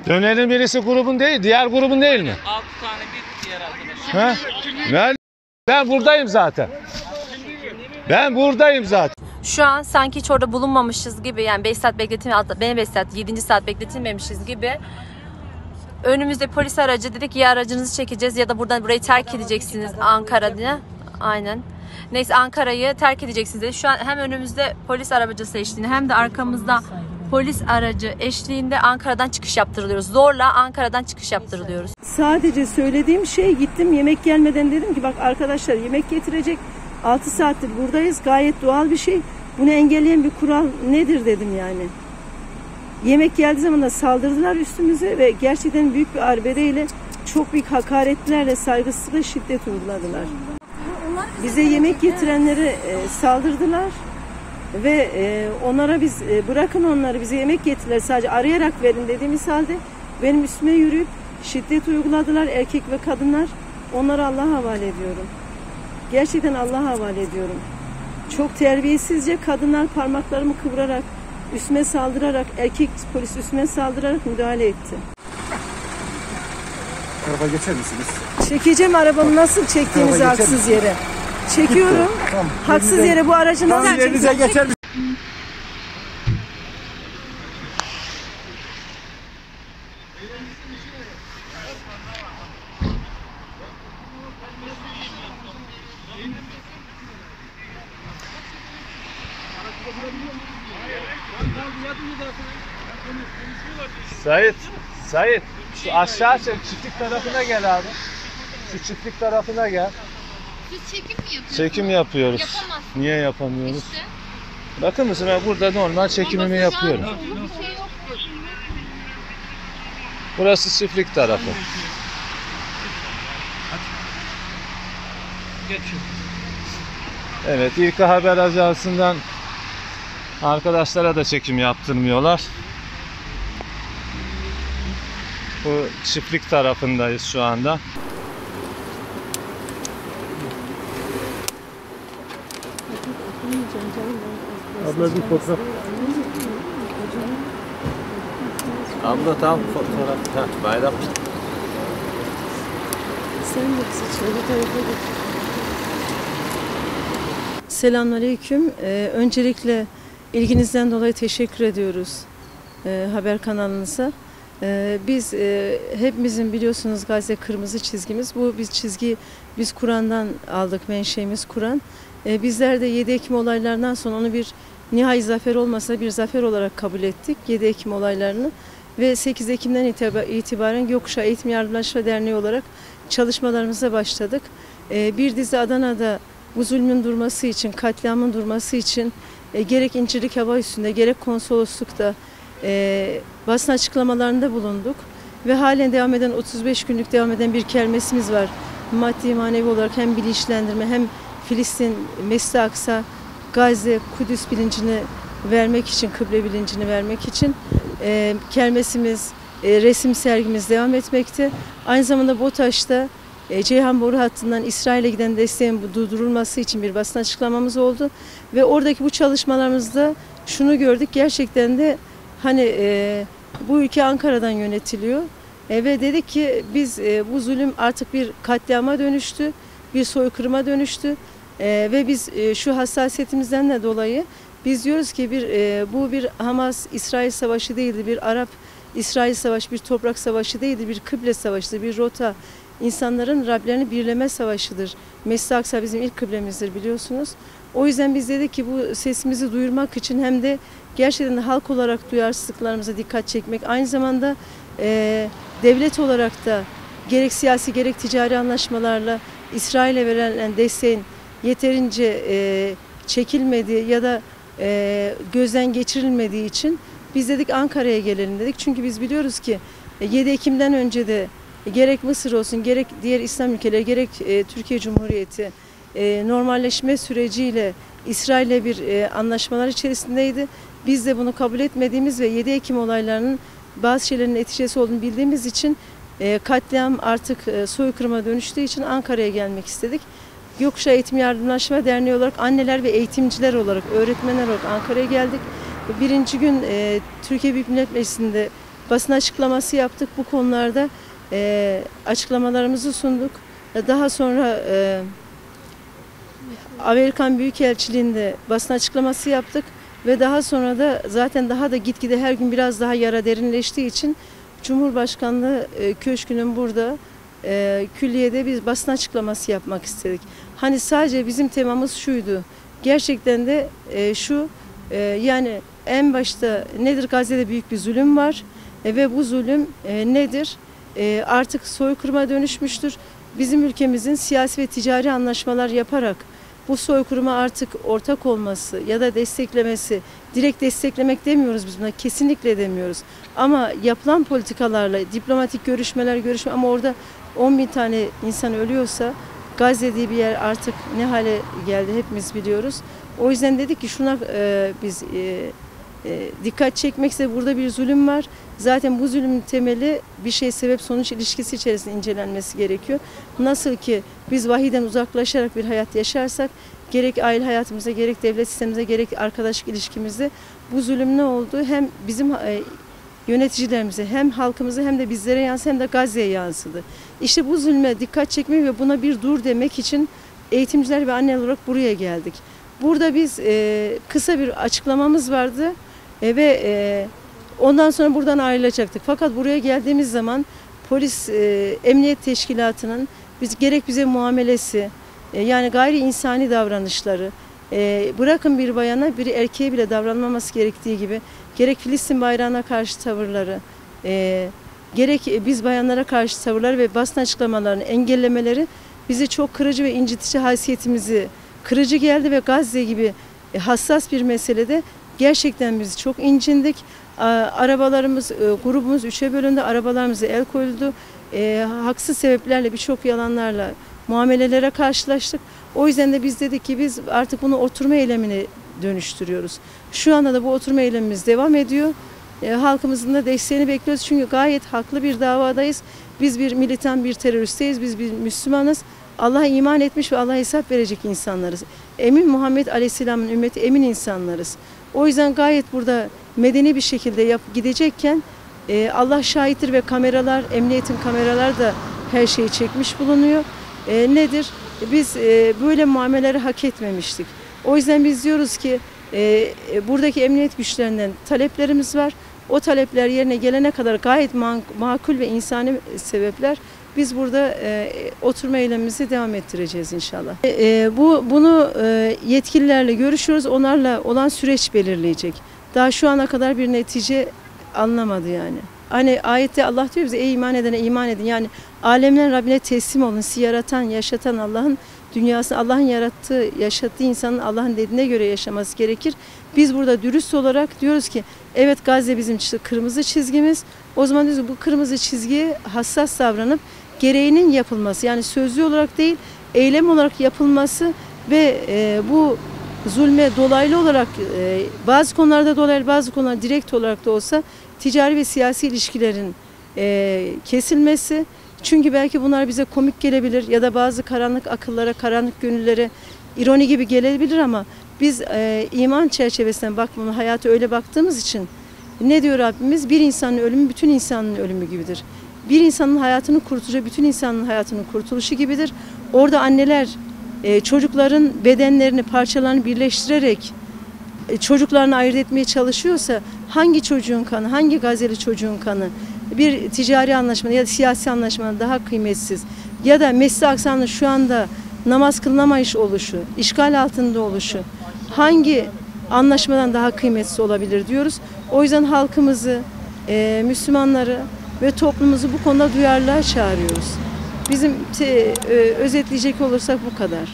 Dönerin birisi grubun değil, diğer grubun değil mi? 6 tane bir diğer arkadaş. Ha? Ben buradayım zaten. Ben buradayım zaten. Şu an sanki hiç orada bulunmamışız gibi, yani 5 saat benim 5 saat 7. saat bekletilmemişiz gibi. Önümüzde polis aracı, dedik ya aracınızı çekeceğiz ya da burayı terk edeceksiniz Ankara diye. Aynen. Neyse Ankara'yı terk edeceksiniz dedi. Şu an hem önümüzde polis arabacısı eşliğinde hem de arkamızda polis aracı eşliğinde Ankara'dan çıkış yaptırılıyoruz. Zorla Ankara'dan çıkış yaptırılıyoruz. Sadece söylediğim şey, gittim yemek gelmeden dedim ki bak arkadaşlar yemek getirecek. 6 saattir buradayız. Gayet doğal bir şey. Bunu engelleyen bir kural nedir dedim yani. Yemek geldiği zaman da saldırdılar üstümüze ve gerçekten büyük bir arbedeyle, çok büyük hakaretlerle, saygısızlıkla şiddet uyguladılar. Bize yemek getirenlere saldırdılar ve onlara biz bırakın onları, bize yemek getirdiler, sadece arayarak verin dediğimiz halde benim üstüme yürüyüp şiddet uyguladılar, erkek ve kadınlar. Onları Allah'a havale ediyorum. Gerçekten Allah'a havale ediyorum. Çok terbiyesizce kadınlar parmaklarımı kıvırarak, üstüme saldırarak, erkek polis üstüme saldırarak müdahale etti. Araba geçer misiniz? Çekeceğim arabamı, nasıl çektiğinizi haksız yere. Çekiyorum. Tamam. Haksız yere bu aracı nasıl yerinize geçer misiniz? Sait, şu aşağı çek, çiftlik tarafına gel abi. Şu çiftlik tarafına gel. Siz çekim mi yapıyorsunuz? Çekim yapıyoruz. Yapamazsınız. Niye yapamıyoruz? İşte. Bakın mısın, ben burada normal çekimimi yapıyorum. Bir şey yoktur. Burası çiftlik tarafı. Evet, İlk Haber Ajansı'ndan arkadaşlara da çekim yaptırmıyorlar. Bu çiftlik tarafındayız şu anda. Abla bir fotoğraf. Abla tam fotoğraf. Bayram. Selamünaleyküm. Öncelikle ilginizden dolayı teşekkür ediyoruz haber kanalınıza. Biz hepimizin biliyorsunuz Gazze kırmızı çizgimiz. Biz Kur'an'dan aldık, menşeimiz Kur'an. Bizler de 7 Ekim olaylarından sonra onu bir nihai zafer olmasa bir zafer olarak kabul ettik. 7 Ekim olaylarını ve 8 Ekim'den itibaren Gökkuşağı Eğitim Yardımlaşma Derneği olarak çalışmalarımıza başladık. Bir dizi Adana'da bu zulmün durması için, katliamın durması için gerek İncirlik Hava Üssü'nde gerek konsoloslukta basın açıklamalarında bulunduk ve halen 35 günlük devam eden bir kermesimiz var. Maddi manevi olarak hem bilinçlendirme hem Filistin, Mescid-i Aksa, Gazze, Kudüs bilincini vermek için, kıble bilincini vermek için kermesimiz, resim sergimiz devam etmekte. Aynı zamanda BOTAŞ'ta Ceyhan boru hattından İsrail'e giden desteğin durdurulması için bir basın açıklamamız oldu ve oradaki bu çalışmalarımızda şunu gördük, gerçekten de bu ülke Ankara'dan yönetiliyor ve dedik ki biz bu zulüm artık bir katliama dönüştü, bir soykırıma dönüştü ve biz şu hassasiyetimizden de dolayı biz diyoruz ki bu bir Hamas-İsrail savaşı değildi, bir Arap-İsrail savaşı, bir toprak savaşı değildi, bir kıble savaşıdır, bir rota, insanların Rablerini birleme savaşıdır. Mescid-i Aksa bizim ilk kıblemizdir biliyorsunuz. O yüzden biz dedik ki bu sesimizi duyurmak için hem de gerçekten de halk olarak duyarsızlıklarımıza dikkat çekmek, aynı zamanda devlet olarak da gerek siyasi gerek ticari anlaşmalarla İsrail'e verilen desteğin yeterince çekilmediği ya da gözden geçirilmediği için biz dedik Ankara'ya gelelim dedik. Çünkü biz biliyoruz ki 7 Ekim'den önce de gerek Mısır olsun, gerek diğer İslam ülkeleri, gerek Türkiye Cumhuriyeti normalleşme süreciyle İsrail'le bir anlaşmalar içerisindeydi. Biz de bunu kabul etmediğimiz ve 7 Ekim olaylarının bazı şeylerin neticesi olduğunu bildiğimiz için katliam artık soykırıma dönüştüğü için Ankara'ya gelmek istedik. Gökkuşağı Eğitim Yardımlaşma Derneği olarak anneler ve eğitimciler olarak, öğretmenler olarak Ankara'ya geldik. Birinci gün Türkiye Büyük Millet Meclisi'nde basın açıklaması yaptık. Bu konularda açıklamalarımızı sunduk. Daha sonra Amerikan Büyükelçiliğinde basın açıklaması yaptık ve daha sonra da zaten daha da gitgide her gün biraz daha yara derinleştiği için Cumhurbaşkanlığı Köşkü'nün burada külliyede biz basın açıklaması yapmak istedik. Hani sadece bizim temamız şuydu. Gerçekten de yani en başta nedir? Gazze'de büyük bir zulüm var ve bu zulüm nedir? Artık soykırıma dönüşmüştür. Bizim ülkemizin siyasi ve ticari anlaşmalar yaparak bu soykırıma artık ortak olması ya da desteklemesi, direkt desteklemek demiyoruz biz buna, kesinlikle demiyoruz. Ama yapılan politikalarla, diplomatik görüşme ama orada 10.000 tane insan ölüyorsa Gazze diye bir yer artık ne hale geldi hepimiz biliyoruz. O yüzden dedik ki şuna biz dikkat çekmekse burada bir zulüm var. Zaten bu zulümün temeli bir şey sebep sonuç ilişkisi içerisinde incelenmesi gerekiyor. Nasıl ki biz vahiyden uzaklaşarak bir hayat yaşarsak gerek aile hayatımızda gerek devlet sistemimizde gerek arkadaşlık ilişkimizde bu zulüm ne oldu? Hem bizim yöneticilerimize hem halkımıza hem de bizlere yansıdı hem de Gazze'ye yansıdı. İşte bu zulme dikkat çekmek ve buna bir dur demek için eğitimciler ve anneler olarak buraya geldik. Burada biz kısa bir açıklamamız vardı ve ondan sonra buradan ayrılacaktık. Fakat buraya geldiğimiz zaman polis, emniyet teşkilatının gerek bize muamelesi, yani gayri insani davranışları, bırakın bir bayana bir erkeğe bile davranmaması gerektiği gibi, gerek Filistin bayrağına karşı tavırları, gerek biz bayanlara karşı tavırları ve basın açıklamalarını engellemeleri bizi çok kırıcı ve incitici haysiyetimizi kırıcı geldi ve Gazze gibi hassas bir meselede gerçekten biz çok incindik. Arabalarımız, grubumuz 3'e bölündü, arabalarımıza el koyuldu. Haksız sebeplerle birçok yalanlarla muamelelere karşılaştık. O yüzden de biz dedik ki biz artık bunu oturma eylemine dönüştürüyoruz. Şu anda da bu oturma eylemimiz devam ediyor. Halkımızın da desteğini bekliyoruz çünkü gayet haklı bir davadayız. Biz bir militan, bir teröristteyiz, biz bir Müslümanız. Allah'a iman etmiş ve Allah'a hesap verecek insanlarız. Emin Muhammed Aleyhisselam'ın ümmeti emin insanlarız. O yüzden gayet burada medeni bir şekilde gidecekken Allah şahittir ve kameralar, emniyetin kameralar da her şeyi çekmiş bulunuyor. Nedir? Biz böyle muameleleri hak etmemiştik. O yüzden biz diyoruz ki buradaki emniyet güçlerinden taleplerimiz var. O talepler yerine gelene kadar gayet makul ve insani sebepler. Biz burada oturma eylemimizi devam ettireceğiz inşallah. Bunu yetkililerle görüşüyoruz. Onlarla olan süreç belirleyecek. Daha şu ana kadar bir netice alınamadı yani. Hani ayette Allah diyor bize ey iman edene iman edin. Yani alemlerin Rabbine teslim olun. Sizi yaratan, yaşatan Allah'ın dünyasını, Allah'ın yarattığı, yaşattığı insanın Allah'ın dediğine göre yaşaması gerekir. Biz burada dürüst olarak diyoruz ki evet Gazze bizim kırmızı çizgimiz. O zaman diyoruz bu kırmızı çizgiye hassas davranıp gereğinin yapılması yani sözlü olarak değil eylem olarak yapılması ve bu zulme dolaylı olarak bazı konularda dolaylı bazı konularda direkt olarak da olsa ticari ve siyasi ilişkilerin kesilmesi. Çünkü belki bunlar bize komik gelebilir ya da bazı karanlık akıllara, karanlık gönüllere ironi gibi gelebilir ama biz iman çerçevesinden bakmamız, hayata öyle baktığımız için ne diyor Rabbimiz? Bir insanın ölümü bütün insanın ölümü gibidir. Bir insanın hayatını kurtuluşu bütün insanın hayatının kurtuluşu gibidir. Orada anneler çocukların bedenlerini, parçalarını birleştirerek çocuklarını ayırt etmeye çalışıyorsa hangi çocuğun kanı, hangi Gazze'li çocuğun kanı bir ticari anlaşmada ya da siyasi anlaşmada daha kıymetsiz ya da Mescid-i Aksa'nın şu anda namaz kılınamayış oluşu, işgal altında oluşu hangi anlaşmadan daha kıymetsiz olabilir diyoruz. O yüzden halkımızı, Müslümanları ve toplumumuzu bu konuda duyarlılığa çağırıyoruz. Bizim özetleyecek olursak bu kadar.